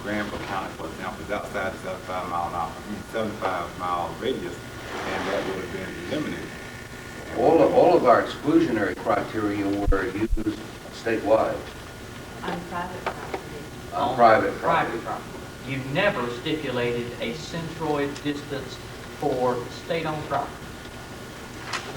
Granville County, for example, is outside the 75-mile radius, and that would have been eliminated. All of our exclusionary criteria were used statewide. On private property. On private property. You never stipulated a centroid distance for state-owned property.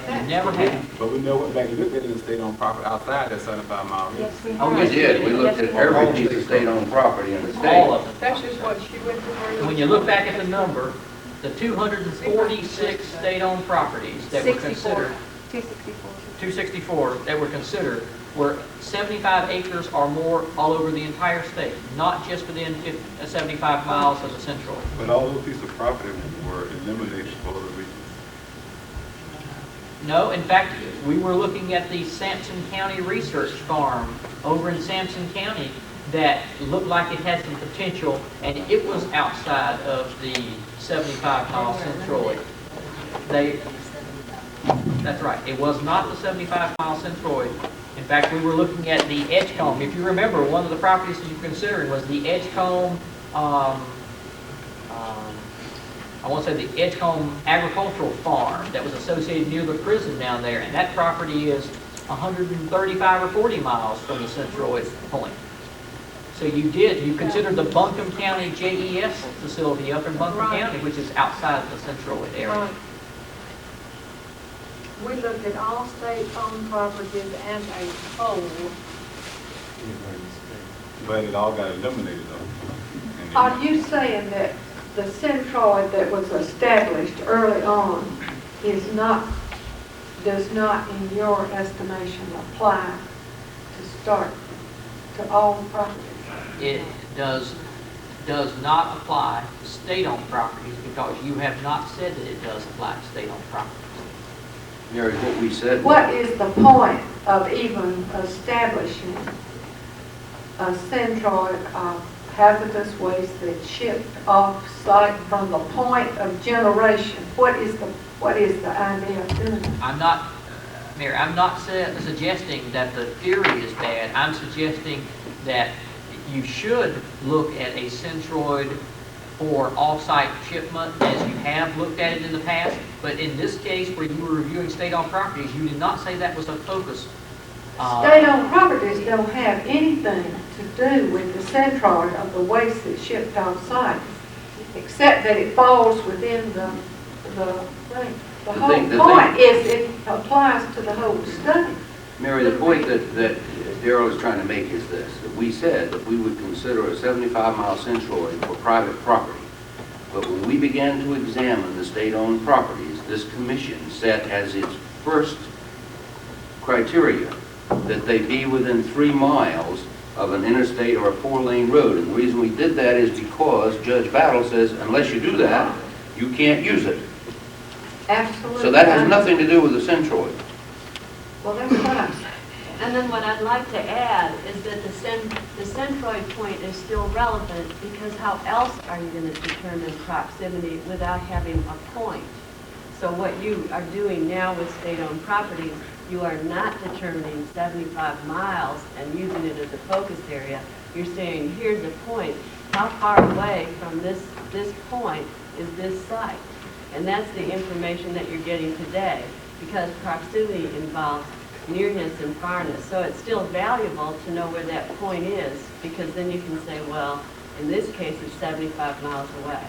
You never have. But we know what back looked at in state-owned property outside that 75-mile radius. Yes, we have. Oh, We did. We looked at every piece of state-owned property in the state. All of them. That's just what she went through. When you look back at the number, the 246 state-owned properties that were considered, 264 that were considered, were 75 acres or more all over the entire state, not just within 75 miles of the centroid. But all those pieces of property were eliminated for the reasons. No, in fact, we were looking at the Sampson County Research Farm over in Sampson County that looked like it had some potential, and it was outside of the 75-mile centroid. That's right, it was not the 75-mile centroid. In fact, we were looking at the Edgecombe. If you remember, one of the properties that you were considering was the Edgecombe, I want to say the Edgecombe Agricultural Farm that was associated near the prison down there, and that property is 135 or 40 miles from the centroid point. So you considered the Buncombe County JES facility up in Buncombe County, which is outside of the centroid area. Right. We looked at all state-owned properties as a whole. But it all got eliminated though. And Are you saying that the centroid that was established early on does not, in your estimation, apply to start to all properties? It does not apply to state-owned properties because you have not said that it does apply to state-owned properties. Mary, what we said What was, is the point of even establishing a centroid of hazardous waste that's shipped off-site from the point of generation? What is the idea of doing it? I'm not, Mayor, I'm not suggesting that the theory is bad. I'm suggesting that you should look at a centroid for off-site shipment as you have looked at it in the past. But in this case, where you were reviewing state-owned properties, you did not say that was a focus. State-owned properties don't have anything to do with the centroid of the waste that's shipped off-site, except that it falls within the thing. The whole point is it applies to the whole state. Mary, the point that Darrell is trying to make is this, that we said that we would consider a 75-mile centroid for private property. But when we began to examine the state-owned properties, this commission set as its first criteria that they be within 3 miles of an interstate or a 4-lane road. And the reason we did that is because Judge Battle says, unless you do that, you can't use it. Absolutely. So that has nothing to do with the centroid. Well, that's what I'm saying. And then what I'd like to add is that the centroid point is still relevant because how else are you going to determine proximity without having a point? So what you are doing now with state-owned properties, you are not determining 75 miles and using it as a focus area. You're saying, here's a point. How far away from this point is this site? And that's the information that you're getting today because proximity involves nearness and farness. So it's still valuable to know where that point is because then you can say, well, in this case, it's 75 miles away.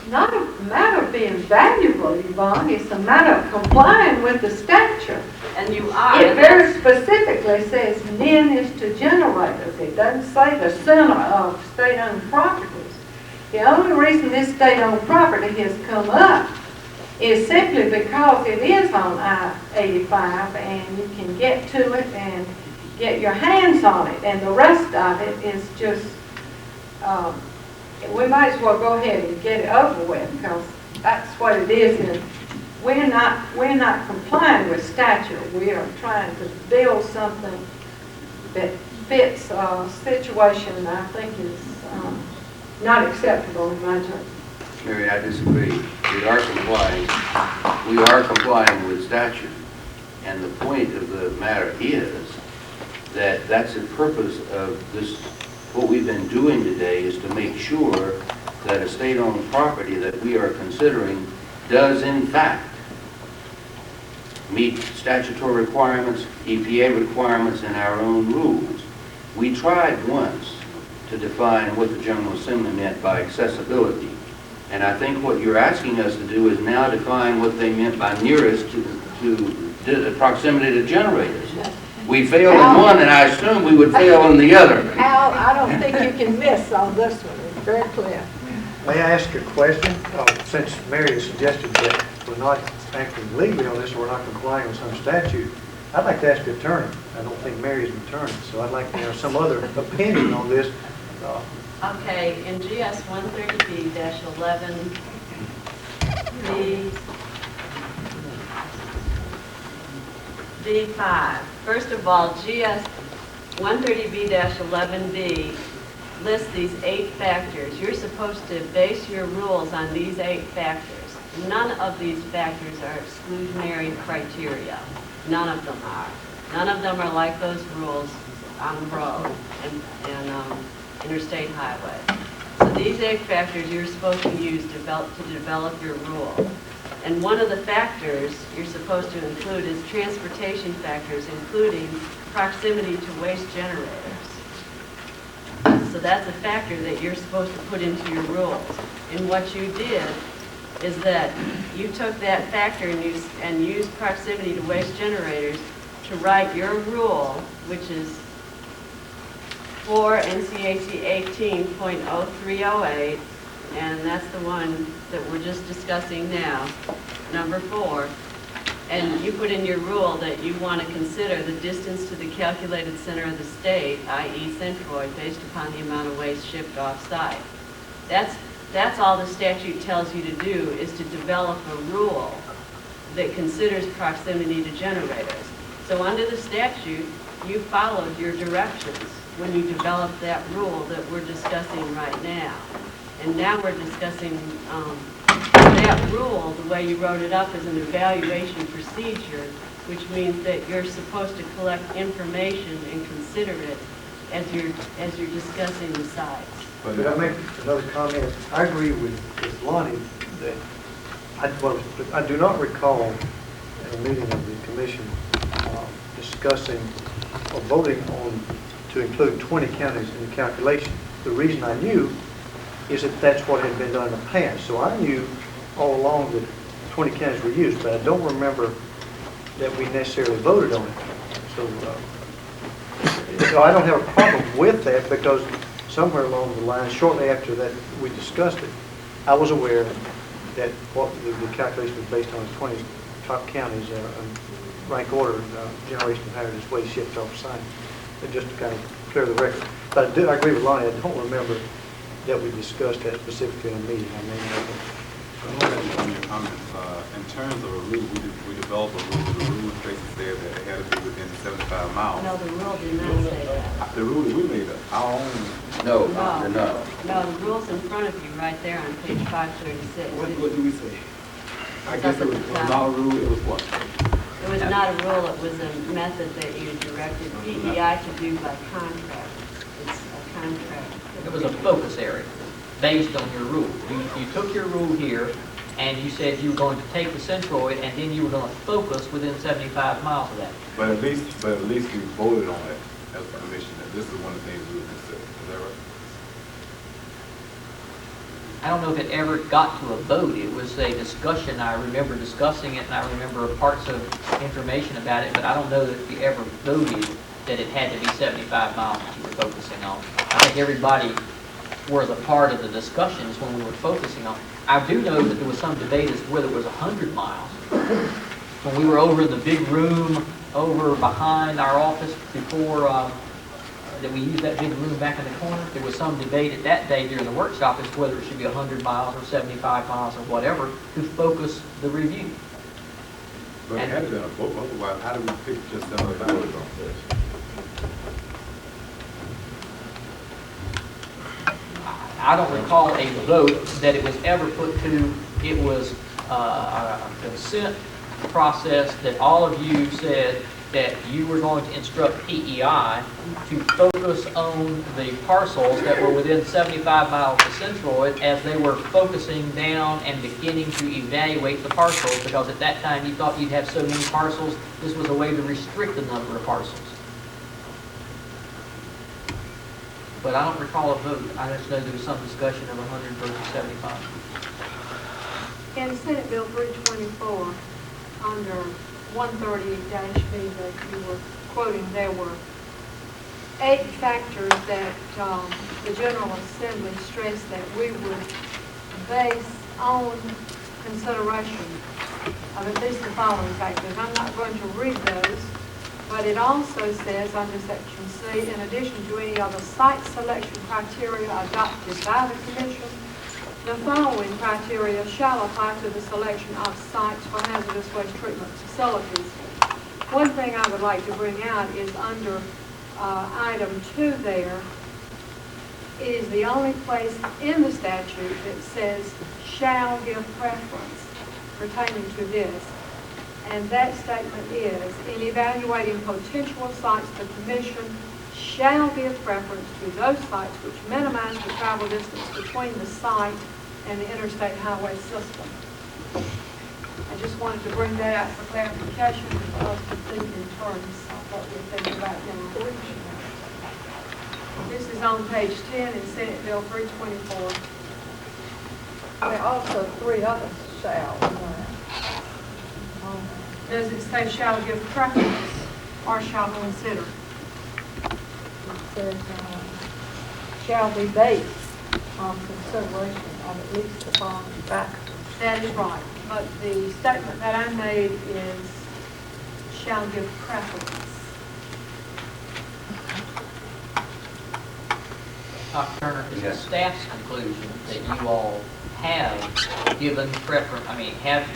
Not a matter of being valuable, Yvonne. It's a matter of complying with the statute. And you are. It very specifically says nearness to generators. It doesn't say the center of state-owned properties. The only reason this state-owned property has come up is simply because it is on I-85 and you can get to it and get your hands on it, and the rest of it is just, we might as well go ahead and get it over with because that's what it is. And we're not complying with statute. We are trying to build something that fits a situation I think is not acceptable in my judgment. Mary, I disagree. We are complying with statute. And the point of the matter is that that's the purpose of this What we've been doing today is to make sure that a state-owned property that we are considering does in fact meet statutory requirements, EPA requirements, and our own rules. We tried once to define what the General Assembly meant by accessibility. And I think what you're asking us to do is now define what they meant by nearest to proximity to generators. We failed in one, and I assume we would fail in the other. Al, I don't think you can miss on this one, it's very clear. May I ask a question? Since Mary has suggested that we're not acting legally on this, or we're not complying with some statute, I'd like to ask the attorney. I don't think Mary's an attorney, so I'd like to have some other opinion on this. Okay, in GS 130B-11, D5. First of all, GS 130B-11B lists these 8 factors. You're supposed to base your rules on these 8 factors. None of these factors are exclusionary criteria. None of them are. None of them are like those rules on the road and interstate highway. So these 8 factors you're supposed to use to develop your rule. And one of the factors you're supposed to include is transportation factors, including proximity to waste generators. So that's a factor that you're supposed to put into your rules. And what you did is that you took that factor and used proximity to waste generators to write your rule, which is 4 NCAC 18.0308, and that's the one that we're just discussing now, number 4. And you put in your rule that you want to consider the distance to the calculated center of the state, i.e. centroid, based upon the amount of waste shipped off-site. That's all the statute tells you to do, is to develop a rule that considers proximity to generators. So under the statute, you followed your directions when you developed that rule that we're discussing right now. And now we're discussing that rule, the way you wrote it up, as an evaluation procedure, which means that you're supposed to collect information and consider it as you're discussing the sites. Could I make another comment? I agree with Lonnie that I do not recall at a meeting of the commission discussing or voting on to include 20 counties in the calculation. The reason I knew is that that's what had been done in the past. So I knew all along that 20 counties were used, but I don't remember that we necessarily voted on it. So I don't have a problem with that, because somewhere along the line, shortly after that we discussed it, I was aware that what the calculation was based on is 20 top counties rank order generation of hazardous waste shipped off site. Just to kind of clear the record. But I agree with Lonnie, I don't remember that we discussed that specifically in a meeting. I mean, On your comments, in terms of a rule, we developed a rule. The rule basically said that it had to be within 75 miles. No, the rule did not say that. The rule that we made up, our own. No. No, the rule's in front of you right there on page 536. What do we say? I guess it was not a rule, it was what? It was not a rule, it was a method that you directed PEI to do by contract. It's a contract. It was a focus area based on your rule. You took your rule here, and you said you were going to take the centroid, and then you were going to focus within 75 miles of that. But at least we voted on it as a commission, that this is one of the things we would consider. Is that right? I don't know if it ever got to a vote. It was a discussion. I remember discussing it, and I remember parts of information about it, but I don't know that we ever voted that it had to be 75 miles that you were focusing on. I think everybody was a part of the discussions when we were focusing on. I do know that there was some debate as to whether it was 100 miles. When we were over in the big room, over behind our office before that we used that big room back in the corner, there was some debate at that day during the workshop as to whether it should be 100 miles or 75 miles or whatever to focus the review. But it had to be a vote, otherwise how do we pick just 75 on this? I don't recall a vote that it was ever put to. It was a consent process that all of you said that you were going to instruct PEI to focus on the parcels that were within 75 miles of Centroid as they were focusing down and beginning to evaluate the parcels, because at that time you thought you'd have so many parcels, this was a way to restrict the number of parcels. But I don't recall a vote. I just know there was some discussion of 100 versus 75. In Senate Bill 324, under 130-B that you were quoting, there were 8 factors that the General Assembly stressed that we would base on consideration of at least the following factors. I'm not going to read those, but it also says under Section C, in addition to any other site selection criteria adopted by the Commission, the following criteria shall apply to the selection of sites for hazardous waste treatment facilities. One thing I would like to bring out is under item 2 there, it is the only place in the statute that says shall give preference pertaining to this. And that statement is, in evaluating potential sites, the Commission shall give preference to those sites which minimize the travel distance between the site and the interstate highway system. I just wanted to bring that out for clarification for us to think in terms of what we're thinking about now. This is on page 10 in Senate Bill 324. There are also 3 others shall. Does it say shall give preference or shall consider? It says, shall be based on consideration of at least the following factors. That is right. But the statement that I made is shall give preference. Dr. Turner, is the Yes. staff's conclusion that you all have given preference, have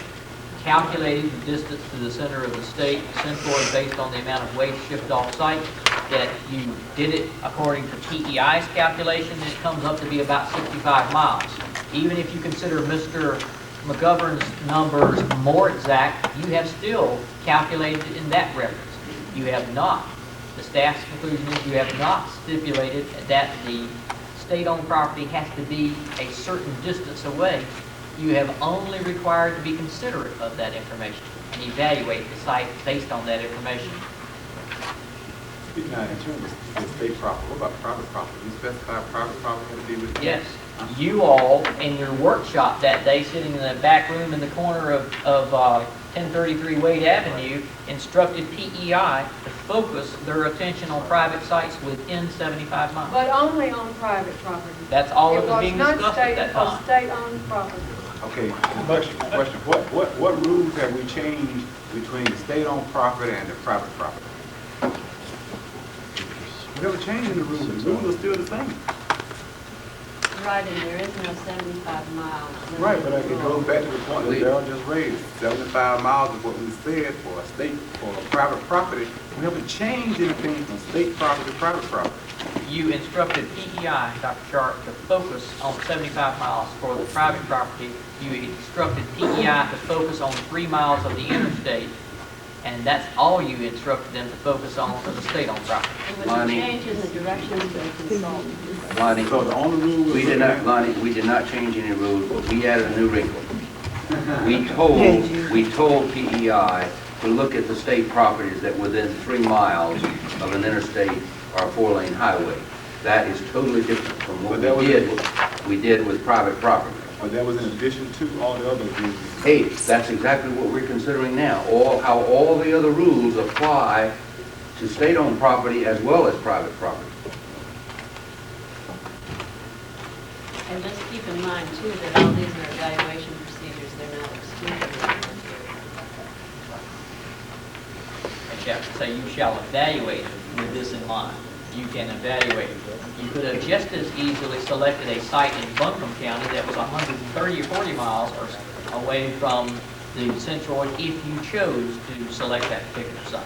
calculated the distance to the center of the state, Centroid, based on the amount of waste shipped off-site, that you did it according to PEI's calculation, it comes up to be about 65 miles. Even if you consider Mr. McGovern's numbers more exact, you have still calculated in that reference. You have not. The staff's conclusion is you have not stipulated that the state-owned property has to be a certain distance away. You have only required to be considerate of that information and evaluate the site based on that information. Speaking now, in terms of the state property, what about private property? You specify private property had to be within? Yes. You all, in your workshop that day, sitting in the back room in the corner of 1033 Wade Avenue, instructed PEI to focus their attention on private sites within 75 miles. But only on private property. That's all that was being discussed at that It was time. not state-owned property. Okay, question. What rules have we changed between the state-owned property and the private property? We never changed the rules. The rules are still the same. Right, and there is no 75 miles. Right, but it goes back to the point that Darryl just raised. 75 miles is what we said for a private property. We haven't changed anything from state property to private property. You instructed PEI, Dr. Sharp, to focus on 75 miles for the private property. You instructed PEI to focus on 3 miles of the interstate, and that's all you instructed them to focus on for the state-owned property. It was a Lonnie. change in the direction of the consultant. Lonnie, So the only rule was we did not, Lonnie, we did not change any rules, but we added a new wrinkle. We told PEI to look at the state properties that were within 3 miles of an interstate or a 4-lane highway. That is totally different from what we did with private property. But that was in addition to all the other rules. Hey, that's exactly what we're considering now. How all the other rules apply to state-owned property as well as private property. And just keep in mind too that all these are evaluation procedures, they're not exclusive. So you shall evaluate with this in mind. You can evaluate. You could have just as easily selected a site in Buncombe County that was 130 or 40 miles away from the Centroid if you chose to select that particular site.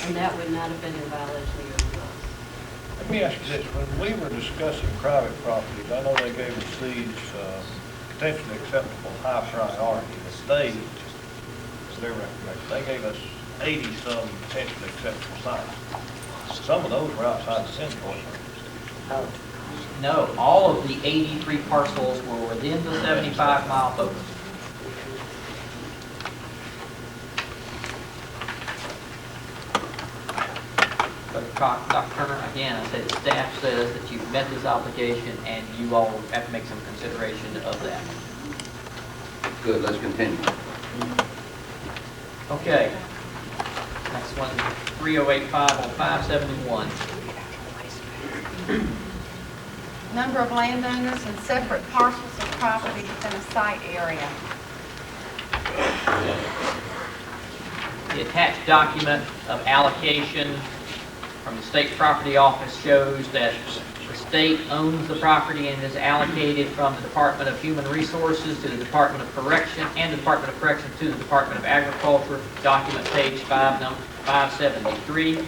And that would not have been in violation of your rules. Let me ask you this, when we were discussing private properties, I know they gave us these potentially acceptable high priority. The state, their recommendation, they gave us 80-some potentially acceptable sites. Some of those were outside the central. No, all of the 83 parcels were within the 75-mile focus. But Dr. Turner, again, I said staff says that you've met this obligation and you all have to make some consideration of that. Good, let's continue. Okay. Next one, 3085 on 571. Number of landowners and separate parcels of property within a site area. The attached document of allocation from the state property office shows that the state owns the property and is allocated from the Department of Human Resources to the Department of Correction and the Department of Correction to the Department of Agriculture, document page 573. The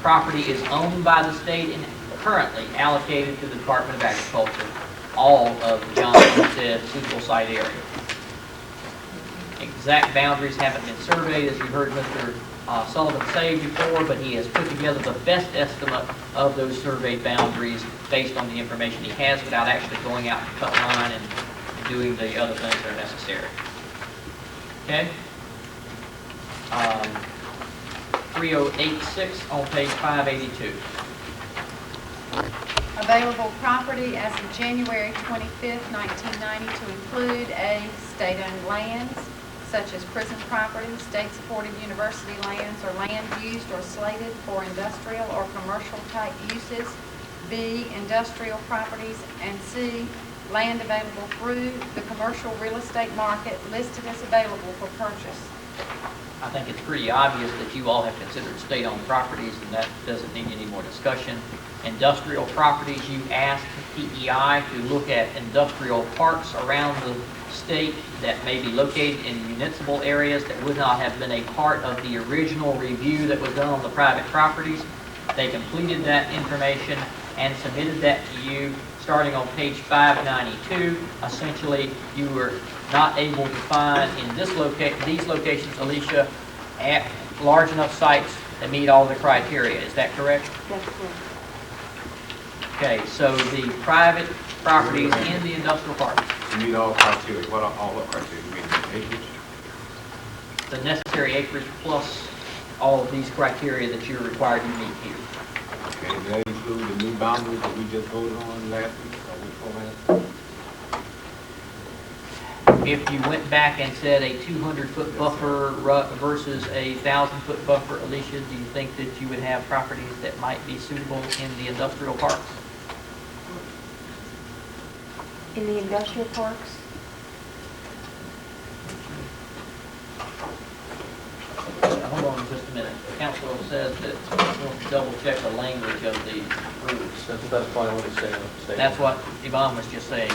property is owned by the state and currently allocated to the Department of Agriculture, all of the John Umstead suitable site area. Exact boundaries haven't been surveyed, as you heard Mr. Sullivan say before, but he has put together the best estimate of those surveyed boundaries based on the information he has without actually going out and cut line and doing the other things that are necessary. Okay? 3086 on page 582. Available property as of January 25th, 1990 to include A, state-owned lands, such as prison property, state-supported university lands, or land used or slated for industrial or commercial type uses, B, industrial properties, and C, land available through the commercial real estate market listed as available for purchase. I think it's pretty obvious that you all have considered state-owned properties, and that doesn't need any more discussion. Industrial properties, you asked PEI to look at industrial parks around the state that may be located in municipal areas that would not have been a part of the original review that was done on the private properties. They completed that information and submitted that to you starting on page 592. Essentially, you were not able to find in these locations, Alicia, at large enough sites that meet all the criteria. Is that correct? That's correct. Okay, so the private properties in the industrial parks, You meet all criteria. What are all the criteria? You mean acreage? the necessary acreage plus all of these criteria that you're required to meet here. Okay, does that include the new boundaries that we just voted on last week or before last? If you went back and said a 200-foot buffer versus a 1,000-foot buffer, Alicia, do you think that you would have properties that might be suitable in the industrial parks? In the industrial parks? Hold on just a minute. Council says that we'll double check the language of the rules. That's probably what it's saying. That's what Yvonne was just saying.